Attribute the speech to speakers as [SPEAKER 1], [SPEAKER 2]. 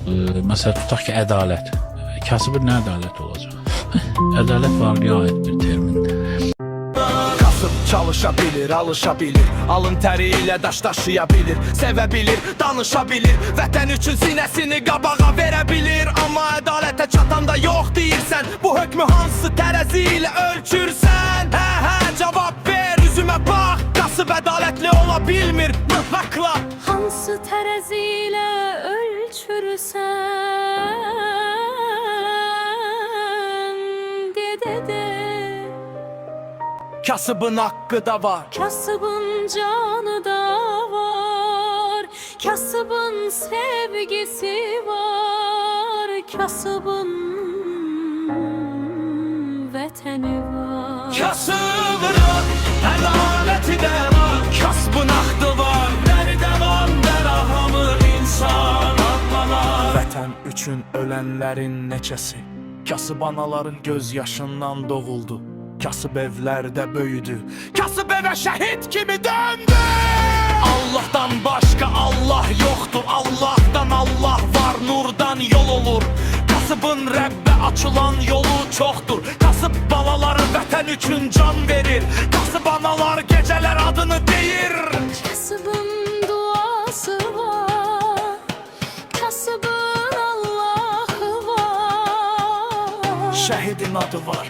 [SPEAKER 1] Mesela tutaq ki ədalət. Kasıbın nə ədalət olacaq? Ədalət varlığa aid bir termindir.
[SPEAKER 2] Kasıb çalışa bilir, alışa bilir, alın təri ilə daş daşıya bilir, sevə bilir, danışa bilir, vətən üçün sinəsini qabağa verə bilir. Amma ədalətə çatanda yox deyirsən, bu hökmü hansı tərəzi ilə ölçürsən? Hə, cavab ver, üzümə bax, kasıb ədalətli ola bilmir mütləqla.
[SPEAKER 3] Hansı tərəzi ilə ölçürsən?
[SPEAKER 2] Kasıbın hakkı da var,
[SPEAKER 3] Kasıbın canı da var, kasıbın sevgisi var, kasıbın vətəni var.
[SPEAKER 2] kasıbın ədaleti de var, kasbın hakkı var, deri devam der ahamır insan anlanar. Vətən üçün ölənlərin neçəsi, kasıb anaların göz yaşından doğuldu. Kasıb evlərdə böyüdü, kasıb evə şəhid kimi döndü. Allah'tan başka Allah yoktur, Allah'tan Allah var, nurdan yol olur. Kasıbın Rəbbə açılan yolu çoxdur, kasıb balaları vətən üçün can verir, kasıb analar geceler adını deyir.
[SPEAKER 3] Kasıbın duası var, kasıbın Allah'ı var.
[SPEAKER 2] Şəhidin adı var,